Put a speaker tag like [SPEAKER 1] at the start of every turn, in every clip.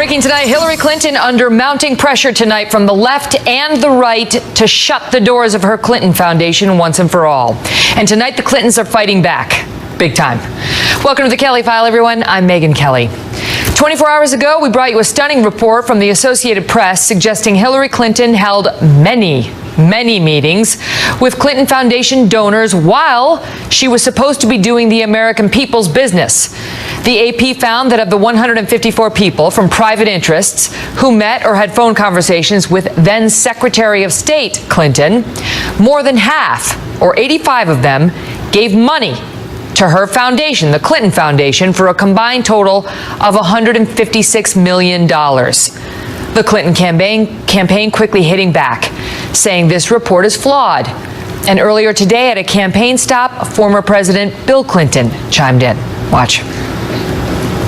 [SPEAKER 1] Breaking tonight, Hillary Clinton under mounting pressure tonight from the left and the right to shut the doors of her Clinton Foundation once and for all. And tonight, the Clintons are fighting back. Big time. Welcome to the Kelly File, everyone. I'm Megyn Kelly. 24 hours ago, we brought you a stunning report from the Associated Press suggesting Hillary Clinton held many meetings with Clinton Foundation donors while she was supposed to be doing the American people's business. The AP found that of the 154 people from private interests who met or had phone conversations with then Secretary of State Clinton, more than half, or 85 of them, gave money to her foundation, the Clinton Foundation, for a combined total of $156 million. The Clinton campaign quickly hitting back, saying this report is flawed. And earlier today at a campaign stop, former President Bill Clinton chimed in. Watch.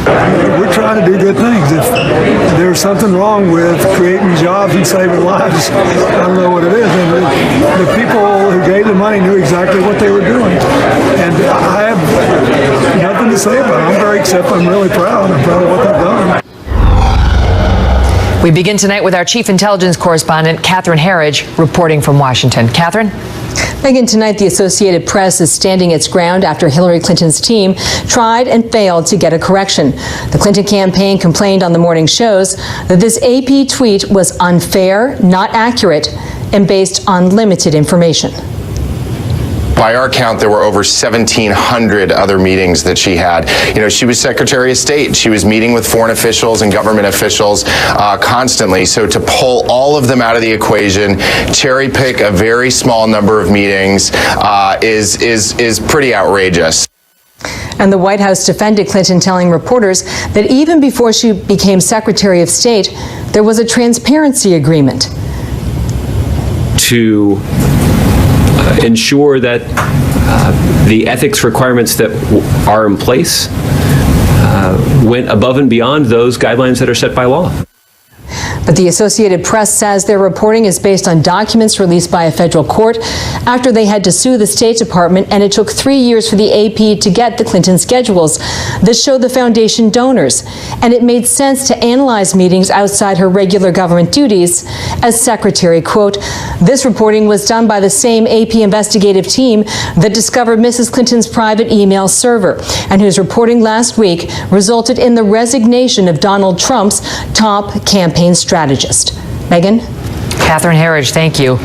[SPEAKER 2] We're trying to do good things. If there's something wrong with creating jobs and saving lives, I don't know what it is. And the people who gave the money knew exactly what they were doing. And I have nothing to say about it. I'm really proud. I'm proud of what they've done.
[SPEAKER 1] We begin tonight with our chief intelligence correspondent, Catherine Herridge, reporting from Washington. Catherine?
[SPEAKER 3] Megyn, tonight the Associated Press is standing its ground after Hillary Clinton's team tried and failed to get a correction. The Clinton campaign complained on the morning shows that this AP tweet was unfair, not accurate, and based on limited information.
[SPEAKER 4] By our count, there were over 1,700 other meetings that she had. You know, she was Secretary of State. She was meeting with foreign officials and government officials constantly. So to pull all of them out of the equation, cherry pick a very small number of meetings is pretty outrageous.
[SPEAKER 3] And the White House defended Clinton, telling reporters that even before she became Secretary of State, there was a transparency agreement.
[SPEAKER 5] To ensure that the ethics requirements that are in place went above and beyond those guidelines that are set by law.
[SPEAKER 3] But the Associated Press says their reporting is based on documents released by a federal court after they had to sue the State Department, and it took 3 years for the AP to get the Clinton schedules that showed the foundation donors. And it made sense to analyze meetings outside her regular government duties as secretary. Quote, this reporting was done by the same AP investigative team that discovered Mrs. Clinton's private email server and whose reporting last week resulted in the resignation of Donald Trump's top campaign strategist. Megyn?
[SPEAKER 1] Catherine Herridge, thank you.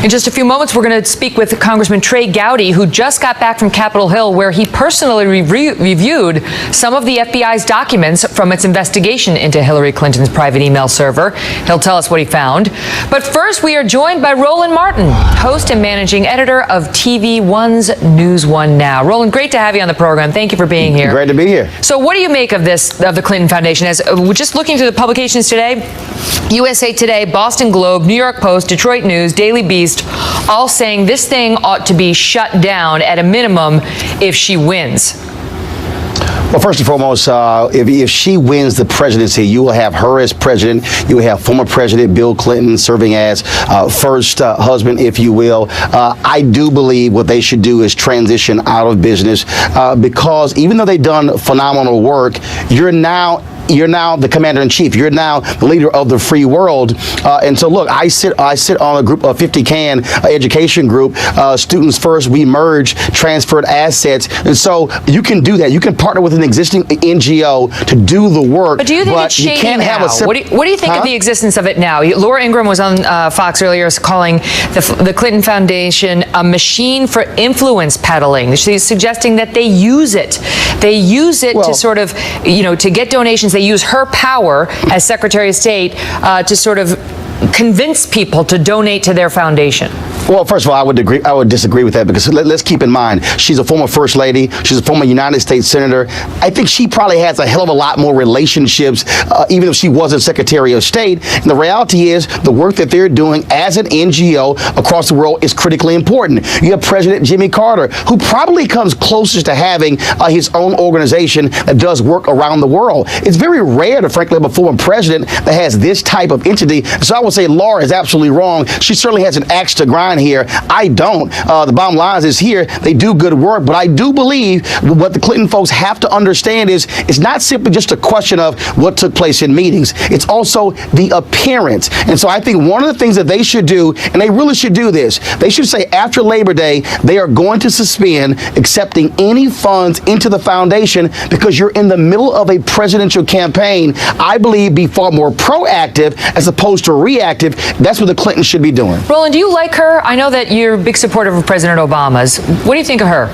[SPEAKER 1] In just a few moments, we're going to speak with Congressman Trey Gowdy, who just got back from Capitol Hill, where he personally reviewed some of the FBI's documents from its investigation into Hillary Clinton's private email server. He'll tell us what he found. But first, we are joined by Roland Martin, host and managing editor of TV One's News One Now. Roland, great to have you on the program. Thank you for being here.
[SPEAKER 6] Great to be here.
[SPEAKER 1] So what do you make of this, of the Clinton Foundation? As we're just looking through the publications today, USA Today, Boston Globe, New York Post, Detroit News, Daily Beast, all saying this thing ought to be shut down at a minimum if she wins.
[SPEAKER 6] Well, first and foremost, if she wins the presidency, you will have her as president. You will have former President Bill Clinton serving as first husband, if you will. I do believe what they should do is transition out of business because even though they've done phenomenal work, you're now the commander-in-chief. You're now the leader of the free world. And so, look, I sit on a group of 50 CAN education group, Students First. We merge transferred assets. And so you can do that. You can partner with an existing NGO to do the work.
[SPEAKER 1] But do you think it's shady now? What do you think of the existence of it now? Laura Ingraham was on Fox earlier calling the Clinton Foundation a machine for influence peddling. She's suggesting that they use it. They use it to sort of, to get donations. They use her power as Secretary of State to sort of convince people to donate to their foundation.
[SPEAKER 6] Well, first of all, I would disagree with that because let's keep in mind, she's a former First Lady. She's a former United States Senator. I think she probably has a hell of a lot more relationships, even if she wasn't Secretary of State. And the reality is the work that they're doing as an NGO across the world is critically important. You have President Jimmy Carter, who probably comes closest to having his own organization that does work around the world. It's very rare to, frankly, have a former president that has this type of entity. So I would say Laura is absolutely wrong. She certainly has an axe to grind line here. I don't. The bottom line is here, they do good work, but I do believe what the Clinton folks have to understand is it's not simply just a question of what took place in meetings. It's also the appearance. And so I think one of the things that they should do, and they really should do this, they should say after Labor Day, they are going to suspend accepting any funds into the foundation because you're in the middle of a presidential campaign. I believe be far more proactive as opposed to reactive. That's what the Clintons should be doing.
[SPEAKER 1] Roland, do you like her? I know that you're a big supporter of President Obama's. What do you think of her?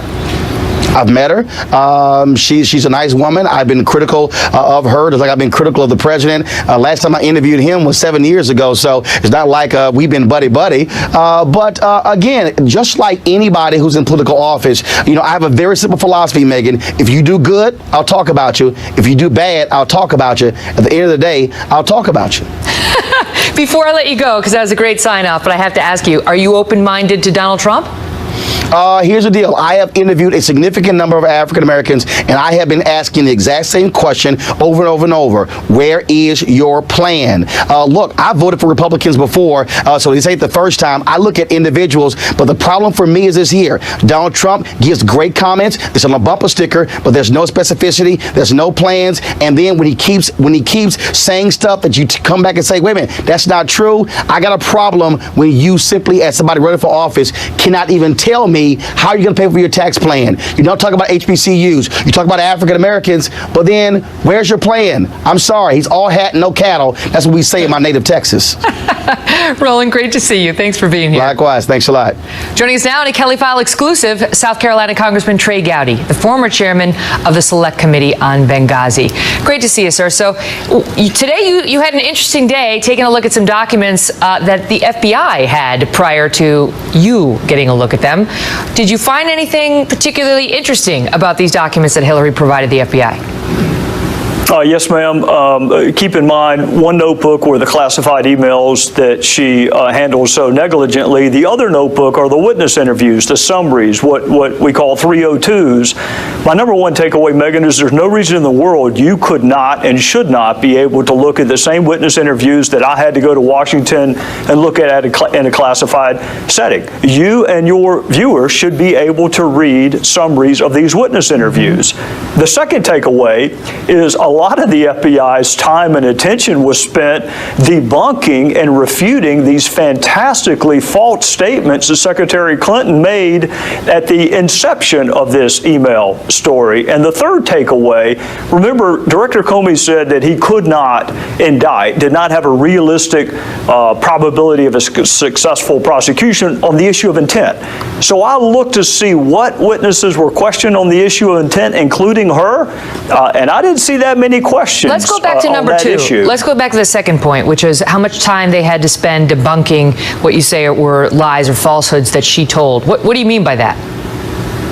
[SPEAKER 6] I've met her. She's a nice woman. I've been critical of her, just like I've been critical of the president. Last time I interviewed him was 7 years ago, so it's not like we've been buddy-buddy. But again, just like anybody who's in political office, I have a very simple philosophy, Megan. If you do good, I'll talk about you. If you do bad, I'll talk about you. At the end of the day, I'll talk about you.
[SPEAKER 1] Before I let you go, because that was a great sign-off, but I have to ask you, are you open-minded to Donald Trump?
[SPEAKER 6] Here's the deal. I have interviewed a significant number of African Americans, and I have been asking the exact same question over and over and over. Where is your plan? Look, I voted for Republicans before, so this ain't the first time. I look at individuals, but the problem for me is this here. Donald Trump gives great comments. It's on a bumper sticker, but there's no specificity. There's no plans. And then when he keeps saying stuff that you come back and say, wait a minute, that's not true. I got a problem when you simply, as somebody running for office, cannot even tell me how you're going to pay for your tax plan. You don't talk about HBCUs. You talk about African Americans, but then where's your plan? I'm sorry, he's all hat and no cattle. That's what we say in my native Texas.
[SPEAKER 1] Roland, great to see you. Thanks for being here.
[SPEAKER 6] Likewise. Thanks a lot. Joining
[SPEAKER 1] us now in a Kelly File exclusive, South Carolina Congressman Trey Gowdy, the former chairman of the Select Committee on Benghazi. Great to see you, sir. So today you had an interesting day taking a look at some documents that the FBI had prior to you getting a look at them. Did you find anything particularly interesting about these documents that Hillary provided the FBI?
[SPEAKER 7] Yes, ma'am. Keep in mind, one notebook were the classified emails that she handled so negligently. The other notebook are the witness interviews, the summaries, what we call 302s. My number one takeaway, Megan, is there's no reason in the world you could not and should not be able to look at the same witness interviews that I had to go to Washington and look at in a classified setting. You and your viewers should be able to read summaries of these witness interviews. The second takeaway is a lot of the FBI's time and attention was spent debunking and refuting these fantastically false statements that Secretary Clinton made at the inception of this email story. And the third takeaway, remember, Director Comey said that he could not indict, did not have a realistic probability of a successful prosecution on the issue of intent. So I looked to see what witnesses were questioned on the issue of intent, including her, and I didn't see that many questions.
[SPEAKER 1] Let's go back to number two.
[SPEAKER 7] Issue.
[SPEAKER 1] Let's go back to the second point, which is how much time they had to spend debunking what you say were lies or falsehoods that she told. What do you mean by that?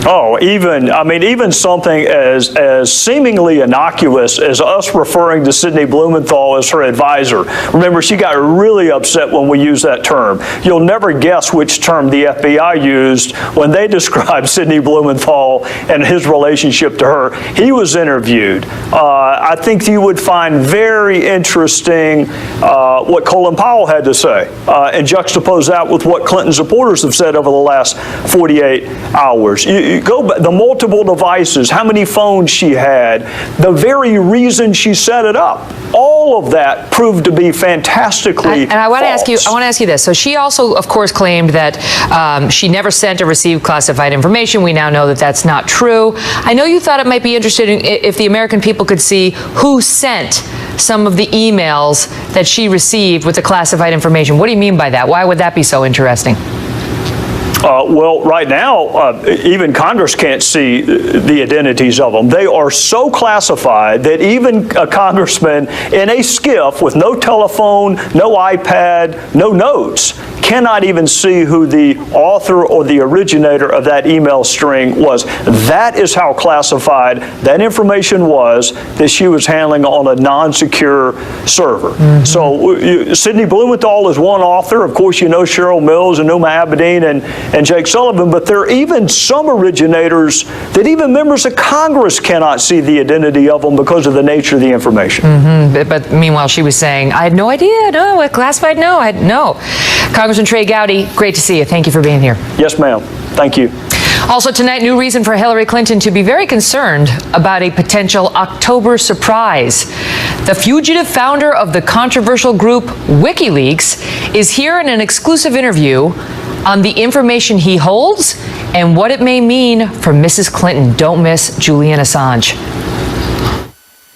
[SPEAKER 7] Oh, even something as seemingly innocuous as us referring to Sidney Blumenthal as her advisor. Remember, she got really upset when we used that term. You'll never guess which term the FBI used when they described Sidney Blumenthal and his relationship to her. He was interviewed. I think you would find very interesting what Colin Powell had to say and juxtapose that with what Clinton supporters have said over the last 48 hours. You go back, the multiple devices, how many phones she had, the very reason she set it up. All of that proved to be fantastically
[SPEAKER 1] And I want
[SPEAKER 7] false.
[SPEAKER 1] to ask you this. So she also, of course, claimed that she never sent or received classified information. We now know that that's not true. I know you thought it might be interesting if the American people could see who sent some of the emails that she received with the classified information. What do you mean by that? Why would that be so interesting?
[SPEAKER 7] Well, right now, even Congress can't see the identities of them. They are so classified that even a congressman in a skiff with no telephone, no iPad, no notes, cannot even see who the author or the originator of that email string was. That is how classified that information was that she was handling on a non-secure server. Mm-hmm. So Sidney Blumenthal is one author. Of course, you know Cheryl Mills and Numa Abedin and Jake Sullivan, but there are even some originators that even members of Congress cannot see the identity of them because of the nature of the information.
[SPEAKER 1] But meanwhile, she was saying, I had no idea, no, classified, no. Congressman Trey Gowdy, great to see you. Thank you for being here.
[SPEAKER 7] Yes, ma'am. Thank you.
[SPEAKER 1] Also tonight, new reason for Hillary Clinton to be very concerned about a potential October surprise. The fugitive founder of the controversial group WikiLeaks is here in an exclusive interview on the information he holds and what it may mean for Mrs. Clinton. Don't miss Julian Assange.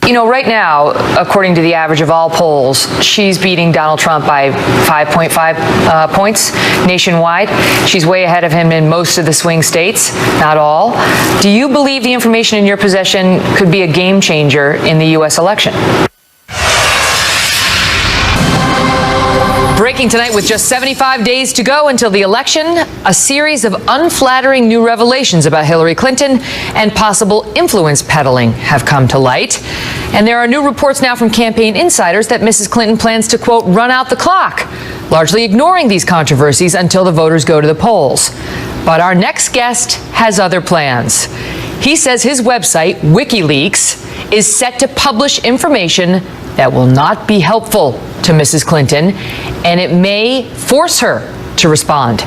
[SPEAKER 1] You know, right now, according to the average of all polls, she's beating Donald Trump by 5.5 points nationwide. She's way ahead of him in most of the swing states, not all. Do you believe the information in your possession could be a game changer in the U.S. election? Breaking tonight with just 75 days to go until the election, a series of unflattering new revelations about Hillary Clinton and possible influence peddling have come to light. And there are new reports now from campaign insiders that Mrs. Clinton plans to, quote, run out the clock, largely ignoring these controversies until the voters go to the polls. But our next guest has other plans. He says his website, WikiLeaks, is set to publish information that will not be helpful to Mrs. Clinton, and it may force her to respond.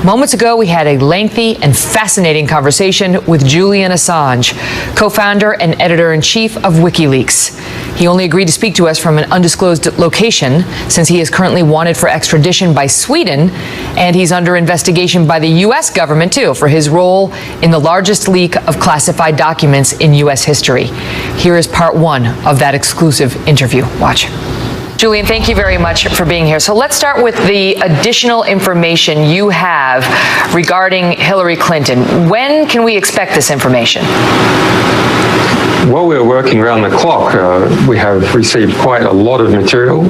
[SPEAKER 1] Moments ago, we had a lengthy and fascinating conversation with Julian Assange, co-founder and editor-in-chief of WikiLeaks. He only agreed to speak to us from an undisclosed location since he is currently wanted for extradition by Sweden, and he's under investigation by the U.S. government, too, for his role in the largest leak of classified documents in U.S. history. Here is part one of that exclusive interview. Watch. Julian, thank you very much for being here. So let's start with the additional information you have regarding Hillary Clinton. When can we expect this information?
[SPEAKER 8] While we're working around the clock, we have received quite a lot of material,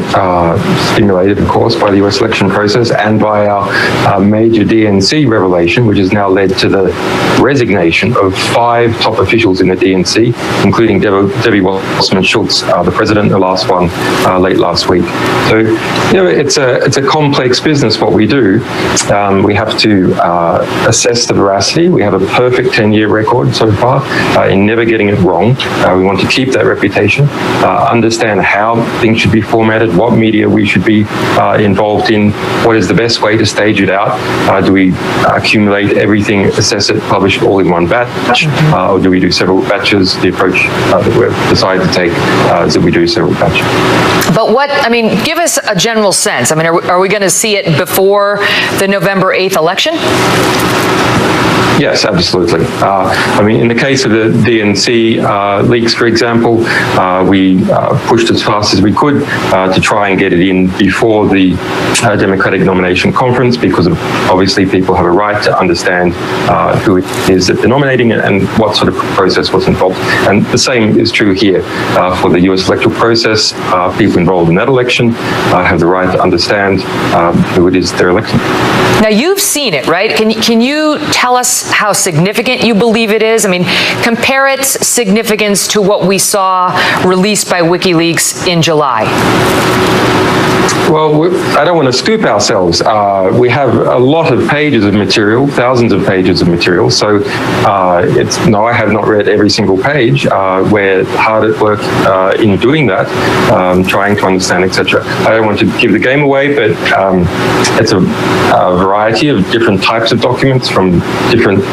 [SPEAKER 8] stimulated, of course, by the US election process and by our major DNC revelation, which has now led to the resignation of 5 top officials in the DNC, including Debbie Wasserman Schultz, the president, the last one, late last week. So, you know, it's a complex business, what we do. We have to assess the veracity. We have a perfect 10-year record so far in never getting it wrong. We want to keep that reputation, understand how things should be formatted, what media we should be involved in, what is the best way to stage it out. Do we accumulate everything, assess it, publish it all in one batch, or do we do several batches? The approach that we've decided to take is that we do several batches.
[SPEAKER 1] But what, I mean, give us a general sense. I mean, are we going to see it before the November 8th election?
[SPEAKER 8] Yes, absolutely. I mean, in the case of the DNC leaks, for example, we pushed as fast as we could to try and get it in before the Democratic nomination conference, because obviously people have a right to understand who it is that they're nominating and what sort of process was involved. And the same is true here for the US electoral process. People involved in that election have the right to understand who it is they're electing.
[SPEAKER 1] Now, you've seen it, right? Can you tell us how significant you believe it is? I mean, compare its significance to what we saw released by WikiLeaks in July.
[SPEAKER 8] Well, I don't want to scoop ourselves. We have a lot of pages of material, thousands of pages of material. So no, I have not read every single page. We're hard at work in doing that, trying to understand, etc. I don't want to give the game away, but it's a variety of different types of documents from different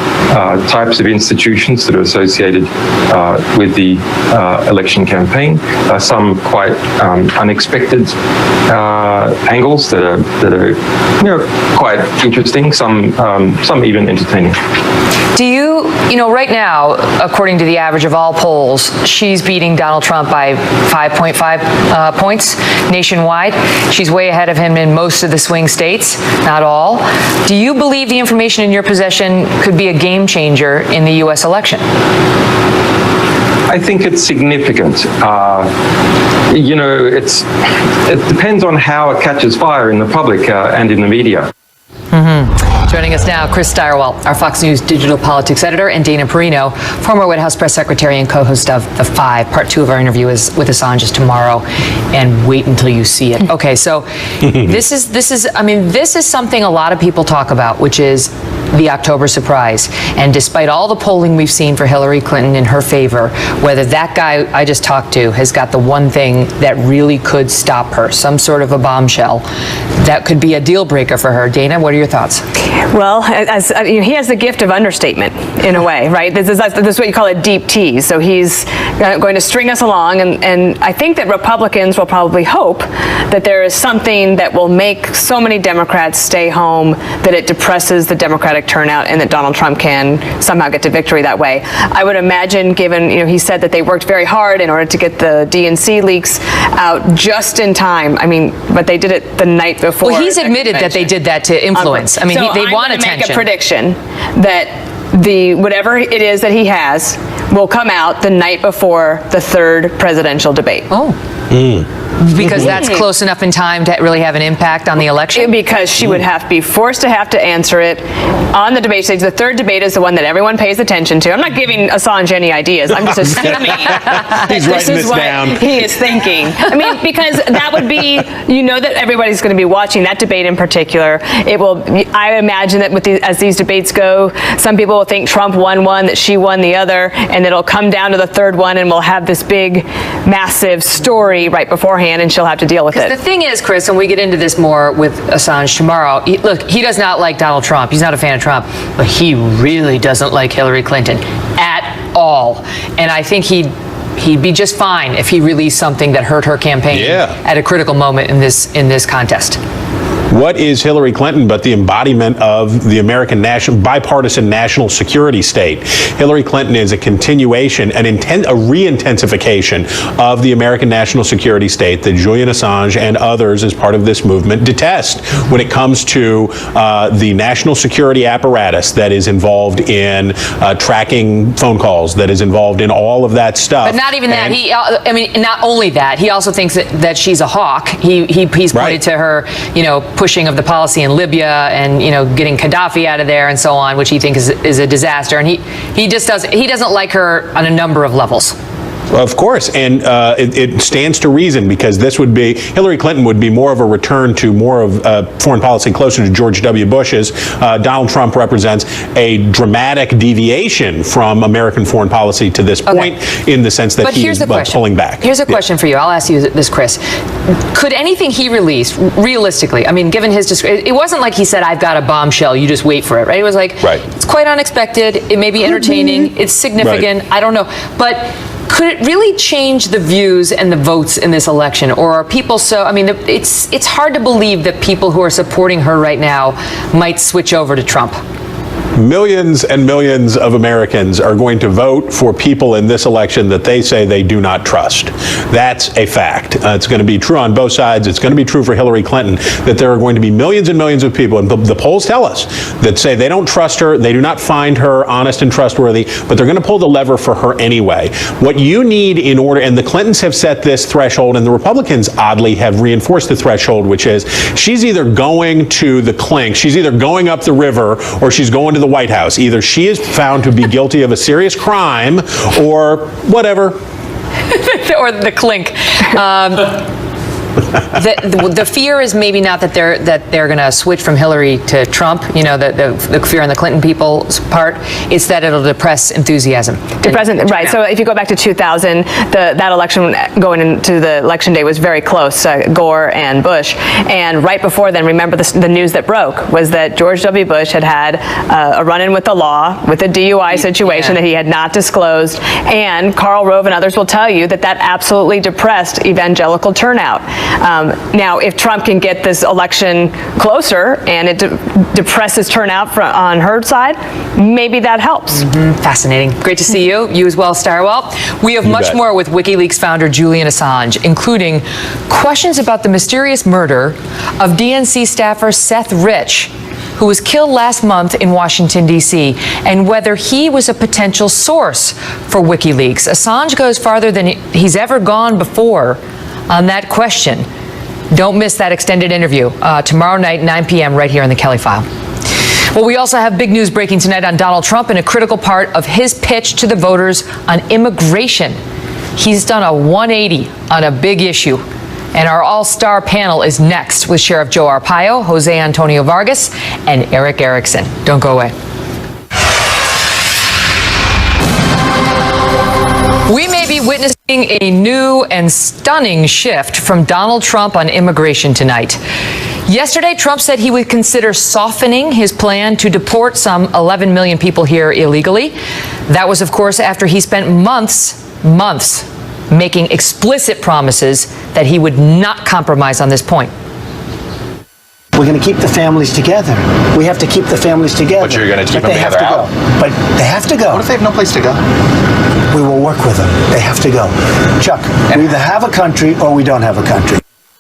[SPEAKER 8] types of institutions that are associated with the election campaign. Some quite unexpected angles that are you know, quite interesting. Some even entertaining.
[SPEAKER 1] Do you know, right now, according to the average of all polls, she's beating Donald Trump by 5.5 points nationwide. She's way ahead of him in most of the swing states, not all. Do you believe the information in your possession could be a game changer in the U.S. election?
[SPEAKER 8] I think it's significant. You know, it depends on how it catches fire in the public and in the media.
[SPEAKER 1] Joining us now, Chris Stirewalt, our Fox News digital politics editor, and Dana Perino, former White House press secretary and co-host of The Five. Part 2 of our interview is with Assange is tomorrow, and wait until you see it. Okay, so this is something a lot of people talk about, which is the October surprise. And despite all the polling we've seen for Hillary Clinton in her favor, whether that guy I just talked to has got the one thing that really could stop her, some sort of a bombshell, that could be a deal breaker for her. Dana, what are your thoughts?
[SPEAKER 9] Well, he has the gift of understatement in a way, right? This is what you call a deep tease. So he's going to string us along, and I think that Republicans will probably hope that there is something that will make so many Democrats stay home that it depresses the Democratic turnout and that Donald Trump can somehow get to victory that way. I would imagine, given, he said that they worked very hard in order to get the DNC leaks out just in time. But they did it the night before.
[SPEAKER 1] Well, he's admitted that they did that to influence. They want attention.
[SPEAKER 9] Make a prediction that whatever it is that he has will come out the night before the third presidential debate.
[SPEAKER 1] Oh. Because that's close enough in time to really have an impact on the election?
[SPEAKER 9] Because she would be forced to have to answer it on the debate stage. The third debate is the one that everyone pays attention to. I'm not giving Assange any ideas. I'm just assuming this is what he is thinking. Because that would be, that everybody's going to be watching that debate in particular. I imagine that as these debates go, some people will think Trump won one, that she won the other, and it'll come down to the third one, and we'll have this big, massive story right beforehand, and she'll have to deal with it.
[SPEAKER 1] The thing is, Chris, and we get into this more with Assange tomorrow, he does not like Donald Trump. He's not a fan of Trump, but he really doesn't like Hillary Clinton at all. And I think he'd be just fine if he released something that hurt her campaign at a critical moment in this contest.
[SPEAKER 10] What is Hillary Clinton but the embodiment of the American bipartisan national security state? Hillary Clinton is a continuation, a re-intensification of the American national security state that Julian Assange and others as part of this movement detest when it comes to the national security apparatus that is involved in tracking phone calls, that is involved in all of that stuff.
[SPEAKER 1] But not even that. Not only that, he also thinks that she's a hawk. He's pointed to her, pushing of the policy in Libya and getting Gaddafi out of there and so on, which he thinks is a disaster, and he doesn't like her on a number of levels.
[SPEAKER 10] Of course, and it stands to reason, because Hillary Clinton would be more of a return to more of foreign policy closer to George W. Bush's. Donald Trump represents a dramatic deviation from American foreign policy to this point, in the sense that he is pulling back.
[SPEAKER 1] Here's a question for you. I'll ask you this, Chris. Could anything he released, realistically, given his description, it wasn't like he said, I've got a bombshell, you just wait for it, right? It was like, it's quite unexpected, it may be entertaining, it's significant, I don't know. But could it really change the views and the votes in this election? Or are people it's hard to believe that people who are supporting her right now might switch over to Trump.
[SPEAKER 10] Millions and millions of Americans are going to vote for people in this election that they say they do not trust. That's a fact. It's going to be true on both sides. It's going to be true for Hillary Clinton, that there are going to be millions and millions of people, and the polls tell us, that say they don't trust her, they do not find her honest and trustworthy, but they're going to pull the lever for her anyway. What you need in order, and the Clintons have set this threshold, and the Republicans oddly have reinforced the threshold, which is she's either going to the clink, she's either going up the river, or she's going to the White House. Either she is found to be guilty of a serious crime or whatever.
[SPEAKER 1] Or the clink. The fear is maybe not that they're going to switch from Hillary to Trump. The fear on the Clinton people's part. It's that it'll depress enthusiasm.
[SPEAKER 9] Right. So if you go back to 2000, that election going into the election day was very close, Gore and Bush. And right before then, remember the news that broke was that George W. Bush had a run-in with the law with a DUI situation that he had not disclosed. And Karl Rove and others will tell you that absolutely depressed evangelical turnout. Now, if Trump can get this election closer and it depresses turnout on her side, maybe that helps.
[SPEAKER 1] Fascinating. Great to see you. You as well, Stirewalt. We have much more with WikiLeaks founder Julian Assange, including questions about the mysterious murder of DNC staffer Seth Rich, who was killed last month in Washington, D.C., and whether he was a potential source for WikiLeaks. Assange goes farther than he's ever gone before on that question. Don't miss that extended interview tomorrow night, 9 p.m. right here on the Kelly File. Well, we also have big news breaking tonight on Donald Trump and a critical part of his pitch to the voters on immigration. He's done a 180 on a big issue. And our all-star panel is next with Sheriff Joe Arpaio, Jose Antonio Vargas, and Eric Erickson. Don't go away. We may be witnessing a new and stunning shift from Donald Trump on immigration tonight. Yesterday, Trump said he would consider softening his plan to deport some 11 million people here illegally. That was, of course, after he spent months making explicit promises that he would not compromise on this point.
[SPEAKER 11] We're going to keep the families together. We have to keep the families together.
[SPEAKER 4] But you're going to keep
[SPEAKER 11] but
[SPEAKER 4] them together out?
[SPEAKER 11] But they have to go.
[SPEAKER 4] What if they have no place to go?
[SPEAKER 11] We will work with them. They have to go. Chuck, we either have a country or we don't have a country.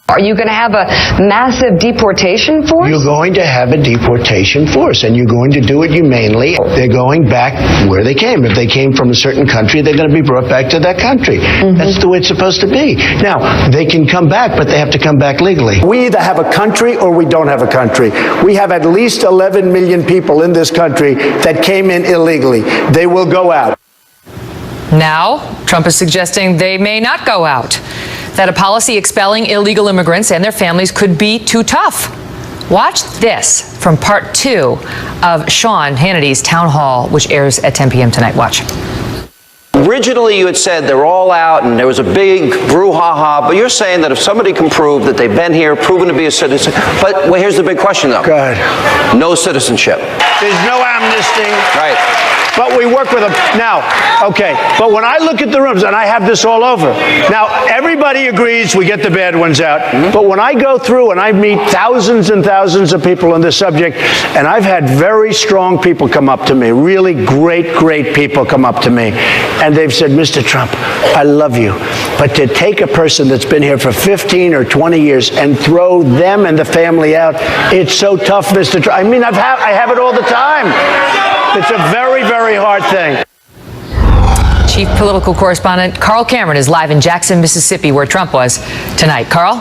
[SPEAKER 12] Are you going to have a massive deportation force?
[SPEAKER 11] You're going to have a deportation force, and you're going to do it humanely. They're going back where they came. If they came from a certain country, they're going to be brought back to that country. That's the way it's supposed to be. Now, they can come back, but they have to come back legally. We either have a country or we don't have a country. We have at least 11 million people in this country that came in illegally. They will go out.
[SPEAKER 1] Now, Trump is suggesting they may not go out, that a policy expelling illegal immigrants and their families could be too tough. Watch this from part 2 of Sean Hannity's town hall, which airs at 10 p.m. tonight. Watch.
[SPEAKER 13] Originally, you had said they're all out and there was a big brouhaha, but you're saying that if somebody can prove that they've been here, proven to be a citizen, but well, here's the big question, though.
[SPEAKER 11] Go ahead.
[SPEAKER 13] No citizenship.
[SPEAKER 11] There's no amnesty.
[SPEAKER 13] Right.
[SPEAKER 11] But we work with them. Now, okay, but when I look at the rooms, and I have this all over, now everybody agrees we get the bad ones out, but when I go through and I meet thousands and thousands of people on this subject, and I've had very strong people come up to me, really great people come up to me, and they've said, Mr. Trump, I love you, but to take a person that's been here for 15 or 20 years and throw them and the family out, it's so tough, Mr. Trump. I mean, I have it all the time. It's a very, very hard thing.
[SPEAKER 1] Chief political correspondent Carl Cameron is live in Jackson, Mississippi, where Trump was tonight. Carl?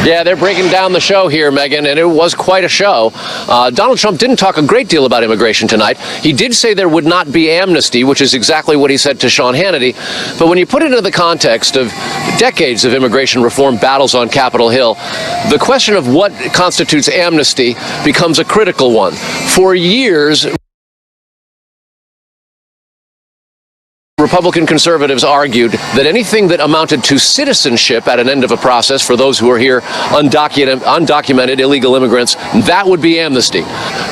[SPEAKER 14] Yeah, they're breaking down the show here, Megan, and it was quite a show. Donald Trump didn't talk a great deal about immigration tonight. He did say there would not be amnesty, which is exactly what he said to Sean Hannity. But when you put it into the context of decades of immigration reform battles on Capitol Hill, the question of what constitutes amnesty becomes a critical one. For years, Republican conservatives argued that anything that amounted to citizenship at an end of a process for those who are here undocumented illegal immigrants, that would be amnesty,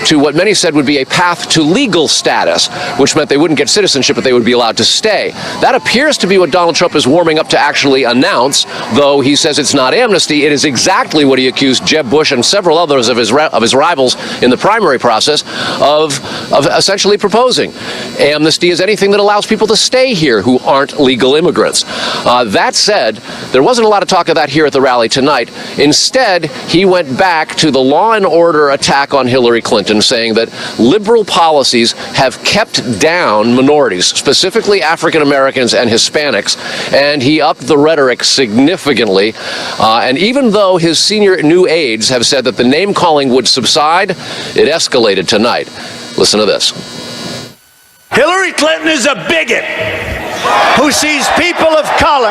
[SPEAKER 14] to what many said would be a path to legal status, which meant they wouldn't get citizenship, but they would be allowed to stay. That appears to be what Donald Trump is warming up to actually announce, though he says it's not amnesty. It is exactly what he accused Jeb Bush and several others of his rivals in the primary process of essentially proposing. Amnesty is anything that allows people to stay here who aren't legal immigrants. That said, there wasn't a lot of talk of that here at the rally tonight. Instead, he went back to the law and order attack on Hillary Clinton, saying that liberal policies have kept down minorities, specifically African Americans and Hispanics, and he upped the rhetoric significantly. And even though his senior new aides have said that the name-calling would subside, it escalated tonight. Listen to this.
[SPEAKER 11] Hillary Clinton is a bigot who sees people of color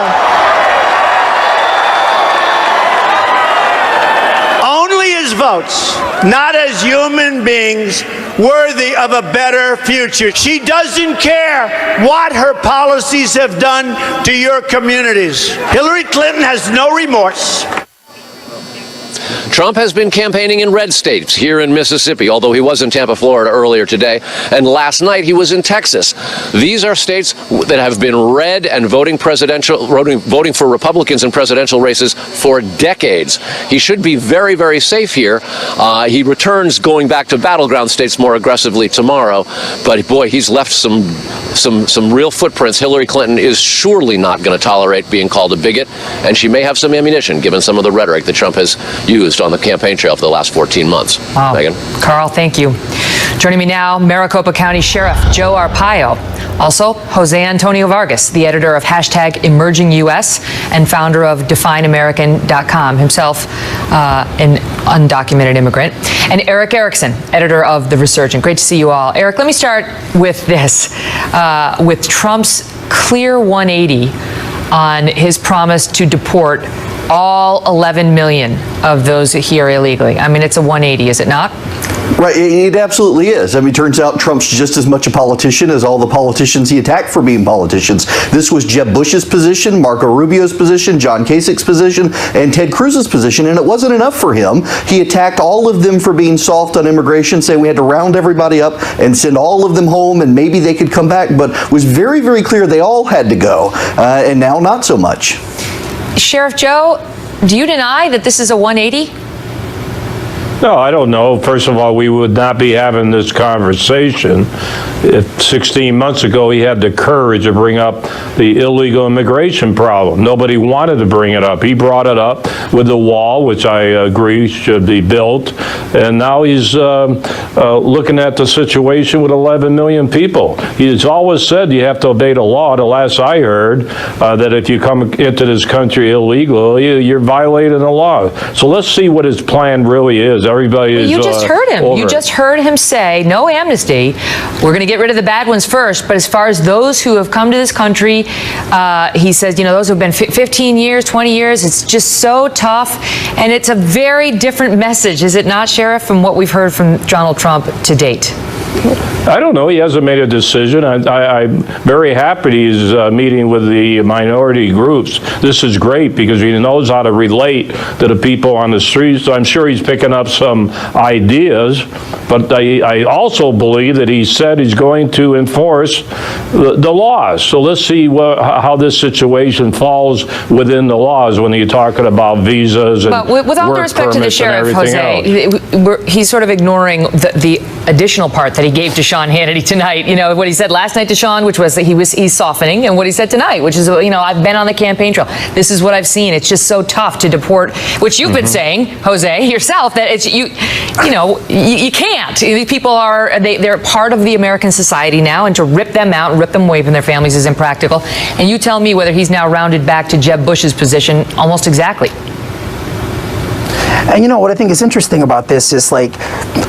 [SPEAKER 11] only as votes, not as human beings worthy of a better future. She doesn't care what her policies have done to your communities. Hillary Clinton has no remorse.
[SPEAKER 14] Trump has been campaigning in red states here in Mississippi, although he was in Tampa, Florida earlier today. And last night he was in Texas. These are states that have been red and voting for Republicans in presidential races for decades. He should be very, very safe here. He returns going back to battleground states more aggressively tomorrow. But boy, he's left some real footprints. Hillary Clinton is surely not going to tolerate being called a bigot, and she may have some ammunition given some of the rhetoric that Trump has used on the campaign trail for the last 14 months.
[SPEAKER 1] Wow.
[SPEAKER 14] Megan?
[SPEAKER 1] Carl, thank you. Joining me now, Maricopa County Sheriff Joe Arpaio. Also, Jose Antonio Vargas, the editor of #EmergingUS and founder of DefineAmerican.com, himself an undocumented immigrant. And Eric Erickson, editor of The Resurgent. Great to see you all. Eric, let me start with this, with Trump's clear 180 on his promise to deport all 11 million of those here illegally. I mean, it's a 180, is it not?
[SPEAKER 15] Right, it absolutely is. I mean, it turns out Trump's just as much a politician as all the politicians he attacked for being politicians. This was Jeb Bush's position, Marco Rubio's position, John Kasich's position, and Ted Cruz's position, and it wasn't enough for him. He attacked all of them for being soft on immigration, saying we had to round everybody up and send all of them home and maybe they could come back, but was very, very clear they all had to go, and now not so much.
[SPEAKER 1] Sheriff Joe, do you deny that this is a 180?
[SPEAKER 16] No, I don't know. First of all, we would not be having this conversation if 16 months ago he had the courage to bring up the illegal immigration problem. Nobody wanted to bring it up. He brought it up with the wall, which I agree should be built, and now he's looking at the situation with 11 million people. He's always said you have to obey the law. The last I heard, that if you come into this country illegally, you're violating the law. So let's see what his plan really is. Everybody is.
[SPEAKER 1] You just heard him. You just heard him say, no amnesty. We're going to get rid of the bad ones first. But as far as those who have come to this country, he says, you know, those who have been 15 years, 20 years, it's just so tough. And it's a very different message, is it not, Sheriff, from what we've heard from Donald Trump to date?
[SPEAKER 16] I don't know. He hasn't made a decision. I'm very happy he's meeting with the minority groups. This is great because he knows how to relate to the people on the streets. So I'm sure he's picking up some ideas, but I also believe that he said he's going to enforce the laws. So let's see how this situation falls within the laws when you're talking about visas and
[SPEAKER 1] but with all due respect to the sheriff, Jose, he's sort of ignoring the additional part that he gave to Sean Hannity tonight. You know, what he said last night to Sean, which was that he's softening, and what he said tonight, which is, you know, I've been on the campaign trail. This is what I've seen. It's just so tough to deport, which you've been saying, Jose, yourself, that it's, you can't. These people they're part of the American society now, and to rip them out and rip them away from their families is impractical. And you tell me whether he's now rounded back to Jeb Bush's position almost exactly.
[SPEAKER 17] And you know what I think is interesting about this is, like,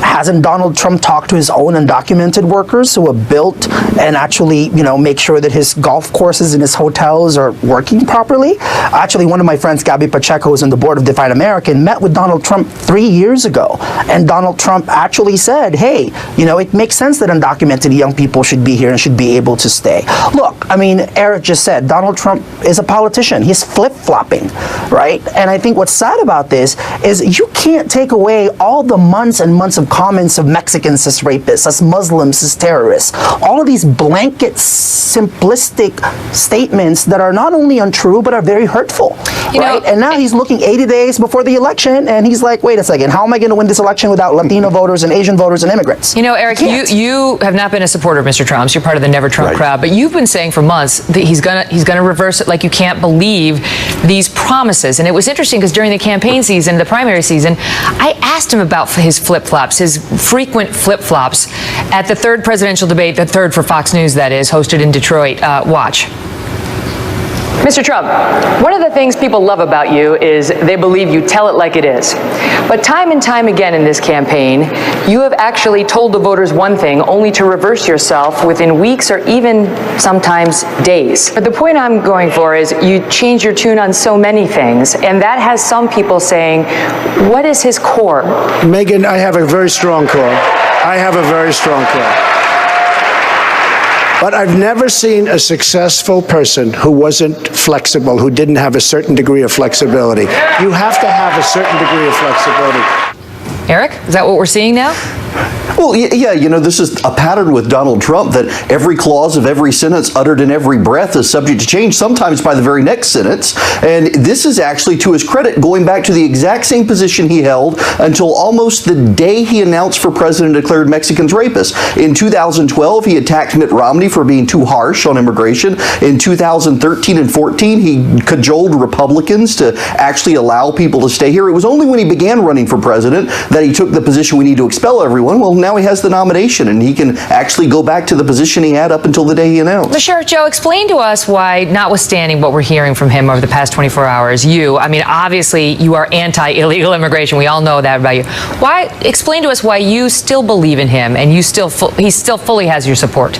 [SPEAKER 17] hasn't Donald Trump talked to his own undocumented workers who have built and actually, you know, make sure that his golf courses and his hotels are working properly? Actually, one of my friends, Gabby Pacheco, who's on the board of Define American, met with Donald Trump 3 years ago. And Donald Trump actually said, hey, you know, it makes sense that undocumented young people should be here and should be able to stay. Look, I mean, Eric just said, Donald Trump is a politician. He's flip-flopping, right? And I think what's sad about this is you can't take away all the months and months of comments of Mexicans as rapists, as Muslims as terrorists, all of these blanket, simplistic statements that are not only untrue, but are very hurtful, right? And now he's looking 80 days before the election, and he's like, wait a second, how am I going to win this election without Latino voters and Asian voters and immigrants?
[SPEAKER 1] You know, Eric, you have not been a supporter of Mr. Trump's. You're part of the Never Trump crowd, but you've been saying for months that he's gonna reverse it. Like, you can't believe these promises. And it was interesting because during the campaign season, the primary season, I asked him about his flip-flops, his frequent flip-flops at the third presidential debate, the third for Fox News, that is, hosted in Detroit. Watch. Mr. Trump, one of the things people love about you is they believe you tell it like it is. But time and time again in this campaign, you have actually told the voters one thing only to reverse yourself within weeks or even sometimes days. But the point I'm going for is you change your tune on so many things, and that has some people saying, what is his core?
[SPEAKER 11] Megan, I have a very strong core. I have a very strong core. But I've never seen a successful person who wasn't flexible, who didn't have a certain degree of flexibility. You have to have a certain degree of flexibility.
[SPEAKER 1] Eric, is that what we're seeing now?
[SPEAKER 15] Well, yeah, you know, this is a pattern with Donald Trump that every clause of every sentence uttered in every breath is subject to change, sometimes by the very next sentence. And this is actually, to his credit, going back to the exact same position he held until almost the day he announced for president and declared Mexicans rapists. In 2012, he attacked Mitt Romney for being too harsh on immigration. In 2013 and 14, he cajoled Republicans to actually allow people to stay here. It was only when he began running for president that he took the position we need to expel everyone everyone. Well, now he has the nomination, and he can actually go back to the position he had up until the day he announced.
[SPEAKER 1] Sheriff Joe, explain to us why, notwithstanding what we're hearing from him over the past 24 hours, obviously you are anti-illegal immigration. We all know that about you. Explain to us why you still believe in him and he still fully has your support.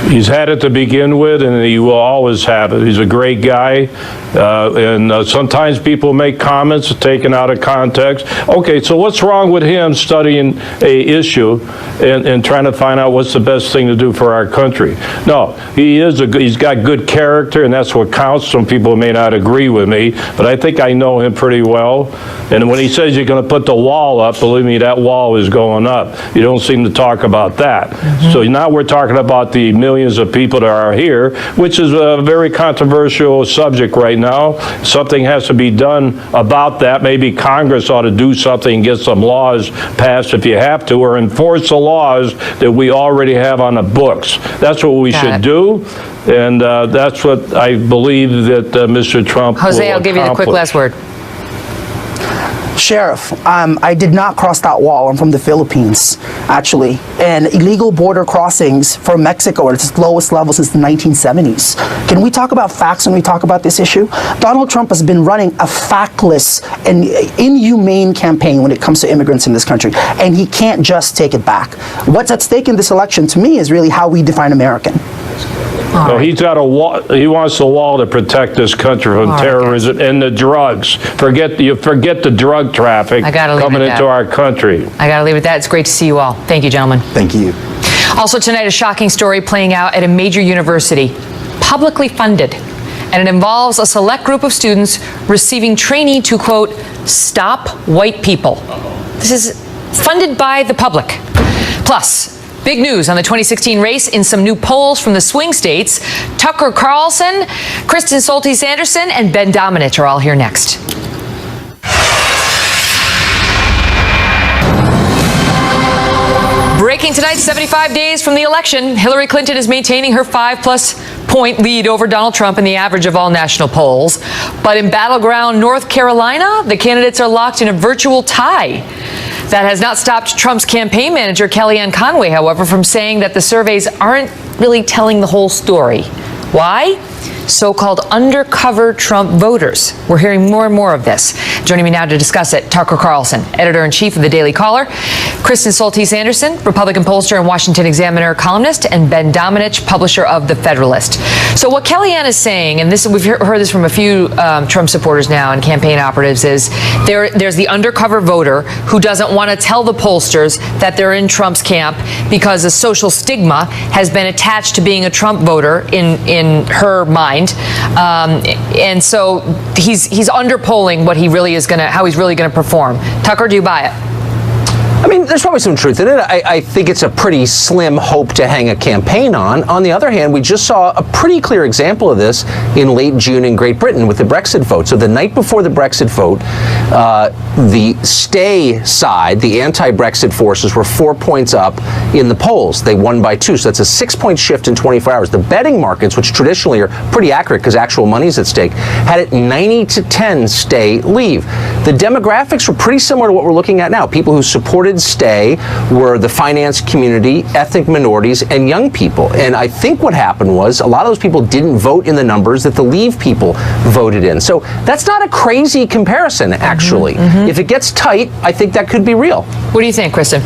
[SPEAKER 16] He's had it to begin with, and he will always have it. He's a great guy, and sometimes people make comments taken out of context. Okay, so what's wrong with him studying a issue and trying to find out what's the best thing to do for our country? No, he's got good character, and that's what counts. Some people may not agree with me, but I think I know him pretty well. And when he says you're going to put the wall up, believe me, that wall is going up. You don't seem to talk about that. Mm-hmm. So now we're talking about the millions of people that are here, which is a very controversial subject right now. Something has to be done about that. Maybe Congress ought to do something and get some laws passed if you have to, or enforce the laws that we already have on the books. That's what we should do, and that's what I believe that Mr. Trump will
[SPEAKER 1] Jose, I'll give you the quick last word.
[SPEAKER 17] Sheriff, I did not cross that wall. I'm from the Philippines, actually. And illegal border crossings from Mexico are at its lowest level since the 1970s. Can we talk about facts when we talk about this issue? Donald Trump has been running a factless and inhumane campaign when it comes to immigrants in this country, and he can't just take it back. What's at stake in this election, to me, is really how we define American.
[SPEAKER 16] No, he's got a wall. He wants the wall to protect this country from terrorism and the drugs. Forget the drug traffic coming into our country.
[SPEAKER 1] I got to leave it at that. It's great to see you all. Thank you, gentlemen.
[SPEAKER 15] Thank you.
[SPEAKER 1] Also tonight, a shocking story playing out at a major university, publicly funded. And it involves a select group of students receiving training to, quote, stop white people. This is funded by the public. Plus, big news on the 2016 race in some new polls from the swing states. Tucker Carlson, Kristen Soltis-Anderson, and Ben Domenech are all here next. Breaking tonight, 75 days from the election, Hillary Clinton is maintaining her 5+ point lead over Donald Trump in the average of all national polls. But in battleground North Carolina, the candidates are locked in a virtual tie. That has not stopped Trump's campaign manager, Kellyanne Conway, however, from saying that the surveys aren't really telling the whole story. Why? So-called undercover Trump voters. We're hearing more and more of this. Joining me now to discuss it, Tucker Carlson, editor-in-chief of the Daily Caller, Kristen Soltis-Anderson, Republican pollster and Washington Examiner columnist, and Ben Domenech, publisher of The Federalist. So what Kellyanne is saying, and this we've heard this from a few Trump supporters now and campaign operatives, is there's the undercover voter who doesn't want to tell the pollsters that they're in Trump's camp because a social stigma has been attached to being a Trump voter in her mind. And so he's underpolling what he really is how he's really going to perform. Tucker, do you buy it?
[SPEAKER 18] I mean, there's probably some truth in it. I think it's a pretty slim hope to hang a campaign on. On the other hand, we just saw a pretty clear example of this in late June in Great Britain with the Brexit vote. So the night before the Brexit vote, the stay side, the anti-Brexit forces, were 4 points up in the polls. They won by 2, so that's a 6-point shift in 24 hours. The betting markets, which traditionally are pretty accurate because actual money's at stake, had it 90-10 stay, leave. The demographics were pretty similar to what we're looking at now. People who supported stay were the finance community, ethnic minorities, and young people. And I think what happened was a lot of those people didn't vote in the numbers that the leave people voted in. So that's not a crazy comparison, actually. If it gets tight, I think that could be real.
[SPEAKER 1] What do you think, Kristen?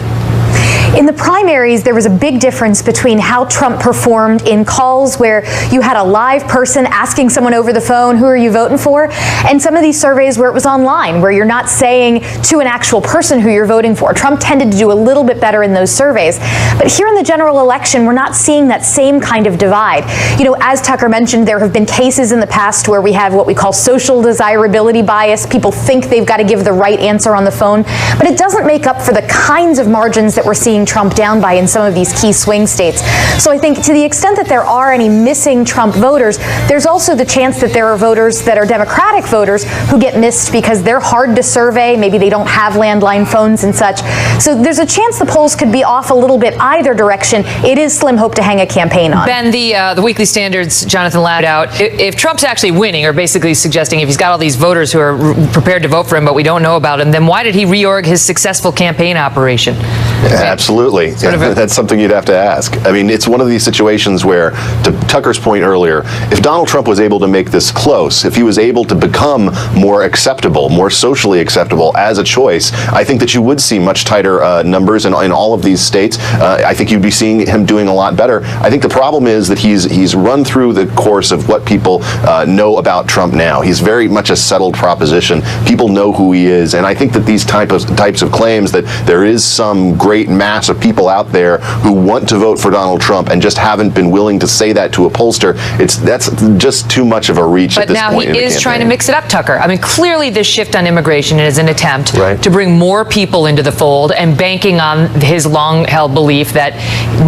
[SPEAKER 19] In the primaries, there was a big difference between how Trump performed in calls where you had a live person asking someone over the phone, who are you voting for? And some of these surveys where it was online, where you're not saying to an actual person who you're voting for. Trump tended to do a little bit better in those surveys. But here in the general election, we're not seeing that same kind of divide. You know, as Tucker mentioned, there have been cases in the past where we have what we call social desirability bias. People think they've got to give the right answer on the phone, but it doesn't make up for the kinds of margins that we're seeing Trump down by in some of these key swing states. So I think to the extent that there are any missing Trump voters, there's also the chance that there are voters that are Democratic voters who get missed because they're hard to survey. Maybe they don't have landline phones and such. So there's a chance the polls could be off a little bit either direction. It is slim hope to hang a campaign on.
[SPEAKER 1] Ben, the Weekly Standard's Jonathan laid out, if Trump's actually winning, or basically suggesting if he's got all these voters who are prepared to vote for him but we don't know about him, then why did he reorg his successful campaign operation?
[SPEAKER 4] Absolutely. That's something you'd have to ask. I mean, it's one of these situations where, to Tucker's point earlier, if Donald Trump was able to make this close, if he was able to become more acceptable, more socially acceptable as a choice, I think that you would see much tighter numbers in all of these states. I think you'd be seeing him doing a lot better. I think the problem is that he's run through the course of what people know about Trump now. He's very much a settled proposition. People know who he is, and I think that these types of claims that there is some great mass of people out there who want to vote for Donald Trump and just haven't been willing to say that to a pollster, that's just too much of a reach at this point.
[SPEAKER 1] But now he is trying to mix it up, Tucker. I mean, clearly this shift on immigration is an attempt to bring more people into the fold and banking on his long-held belief that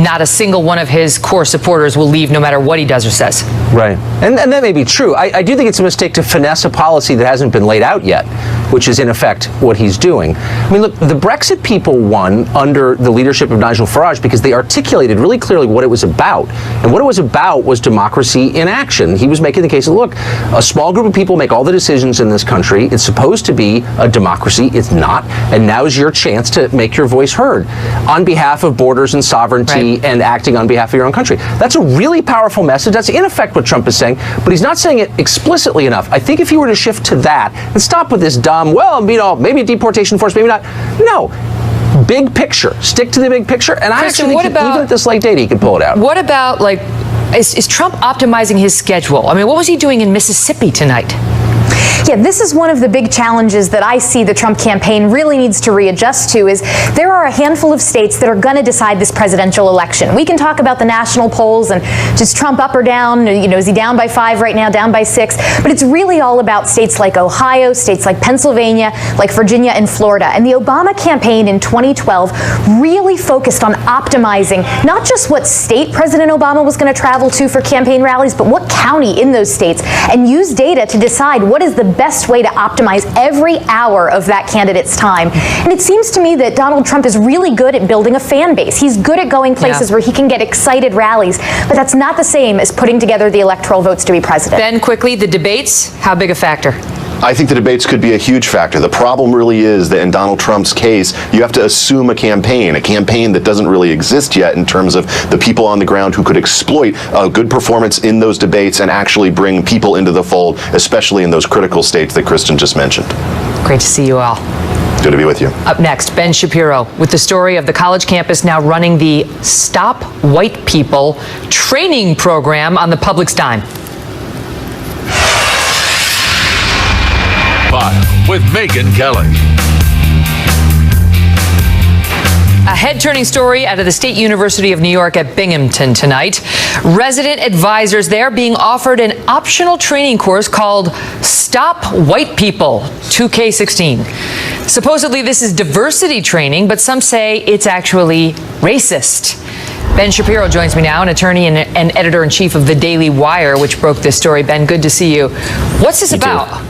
[SPEAKER 1] not a single one of his core supporters will leave no matter what he does or says.
[SPEAKER 18] Right. And that may be true. I do think it's a mistake to finesse a policy that hasn't been laid out yet, which is in effect what he's doing. I mean, look, the Brexit people won under the leadership of Nigel Farage because they articulated really clearly what it was about. And what it was about was democracy in action. He was making the case that, look, a small group of people make all the decisions in this country. It's supposed to be a democracy. It's not. And now's your chance to make your voice heard on behalf of borders and sovereignty and acting on behalf of your own country. That's a really powerful message. That's in effect what Trump is saying, but he's not saying it explicitly enough. I think if he were to shift to that and stop with this dumb, well, maybe a deportation force, maybe not. No. Big picture. Stick to the big picture. And I actually think even at this late date, he could pull it out.
[SPEAKER 1] What about, is Trump optimizing his schedule? I mean, what was he doing in Mississippi tonight?
[SPEAKER 19] Yeah, this is one of the big challenges that I see the Trump campaign really needs to readjust to is there are a handful of states that are going to decide this presidential election. We can talk about the national polls and just Trump up or down, is he down by 5 right now, down by 6, but it's really all about states like Ohio, states like Pennsylvania, like Virginia and Florida. And the Obama campaign in 2012 really focused on optimizing not just what state President Obama was going to travel to for campaign rallies, but what county in those states, and use data to decide what is the best way to optimize every hour of that candidate's time. And it seems to me that Donald Trump is really good at building a fan base. He's good at going places where he can get excited rallies, but that's not the same as putting together the electoral votes to be president.
[SPEAKER 1] Ben, quickly, the debates, how big a factor?
[SPEAKER 4] I think the debates could be a huge factor. The problem really is that in Donald Trump's case, you have to assume a campaign that doesn't really exist yet in terms of the people on the ground who could exploit a good performance in those debates and actually bring people into the fold, especially in those critical states that Kristen just mentioned.
[SPEAKER 1] Great to see you all.
[SPEAKER 4] Good to be with you.
[SPEAKER 1] Up next, Ben Shapiro with the story of the college campus now running the Stop White People training program on the public's dime.
[SPEAKER 20] With Megyn Kelly.
[SPEAKER 1] A head-turning story out of the State University of New York at Binghamton tonight. Resident advisors there being offered an optional training course called Stop White People 2K16. Supposedly this is diversity training, but some say it's actually racist. Ben Shapiro joins me now, an attorney and editor-in-chief of The Daily Wire, which broke this story. Ben, good to see you. What's this about?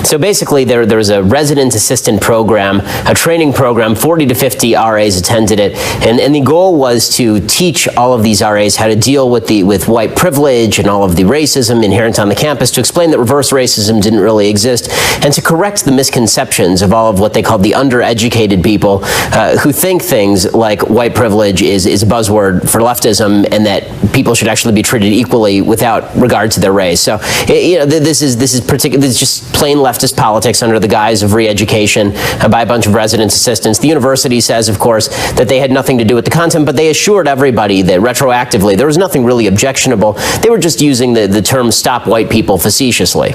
[SPEAKER 21] So basically, there was a resident assistant program, a training program. 40 to 50 RAs attended it, and the goal was to teach all of these RAs how to deal with white privilege and all of the racism inherent on the campus, to explain that reverse racism didn't really exist, and to correct the misconceptions of all of what they called the undereducated people who think things like white privilege is a buzzword for leftism, and that people should actually be treated equally without regard to their race. So this is just plain leftist politics under the guise of re-education by a bunch of resident assistants. The university says, of course, that they had nothing to do with the content, but they assured everybody that retroactively there was nothing really objectionable. They were just using the term "Stop White People" facetiously.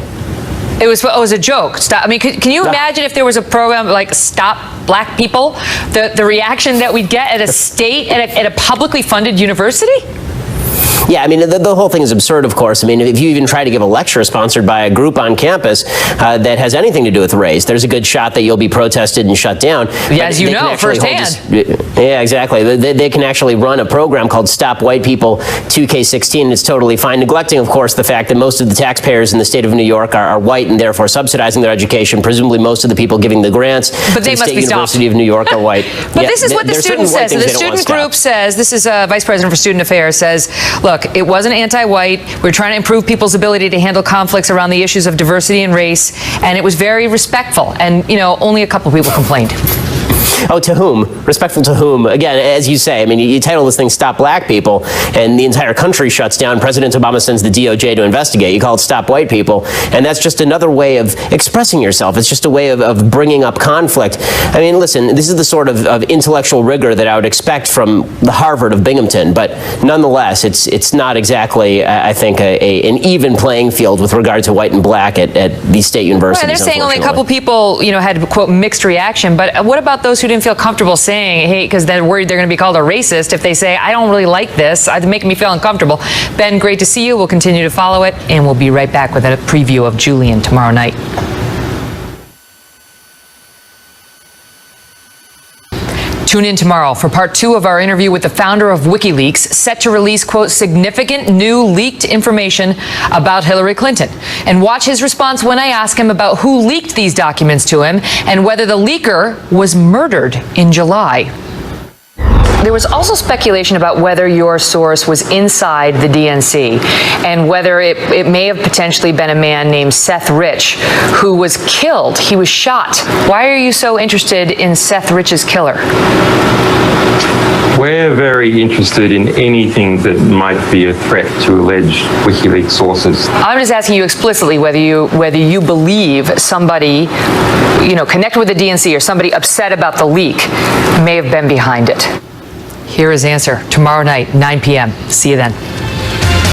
[SPEAKER 1] It was a joke. Stop. I mean, can you imagine if there was a program like Stop Black People? The reaction that we'd get at a state, at a publicly funded university?
[SPEAKER 21] Yeah, I mean, the whole thing is absurd, of course. I mean, if you even try to give a lecture sponsored by a group on campus that has anything to do with race, there's a good shot that you'll be protested and shut down.
[SPEAKER 1] Yeah, as you know, firsthand.
[SPEAKER 21] Yeah, exactly. They can actually run a program called Stop White People 2K16. It's totally fine, neglecting, of course, the fact that most of the taxpayers in the state of New York are white and therefore subsidizing their education. Presumably most of the people giving the grants to the State University of New York are white.
[SPEAKER 1] But this is what the student says. The student group says, this is Vice President for Student Affairs says, look, it wasn't anti-white. We're trying to improve people's ability to handle conflicts around the issues of diversity and race, and it was very respectful. And, only a couple people complained.
[SPEAKER 21] Oh, to whom? Respectful to whom? Again, as you say, I mean, you title this thing Stop Black People, and the entire country shuts down. President Obama sends the DOJ to investigate. You call it Stop White People, and that's just another way of expressing yourself. It's just a way of bringing up conflict. I mean, listen, this is the sort of intellectual rigor that I would expect from the Harvard of Binghamton, but nonetheless, it's not exactly, I think, an even playing field with regard to white and black at these state universities.
[SPEAKER 1] Right, they're saying only a couple people, had, quote, mixed reaction, but what about those who didn't feel comfortable saying, hey, because they're worried they're going to be called a racist if they say, I don't really like this, it's making me feel uncomfortable. Ben, great to see you. We'll continue to follow it, and we'll be right back with a preview of Julian tomorrow night. Tune in tomorrow for part 2 of our interview with the founder of WikiLeaks, set to release, quote, significant new leaked information about Hillary Clinton. And watch his response when I ask him about who leaked these documents to him and whether the leaker was murdered in July. There was also speculation about whether your source was inside the DNC and whether it may have potentially been a man named Seth Rich who was killed. He was shot. Why are you so interested in Seth Rich's killer?
[SPEAKER 8] We're very interested in anything that might be a threat to alleged WikiLeaks sources.
[SPEAKER 1] I'm just asking you explicitly whether you believe somebody, connected with the DNC or somebody upset about the leak may have been behind it. Here is the answer tomorrow night, 9 p.m. See you then.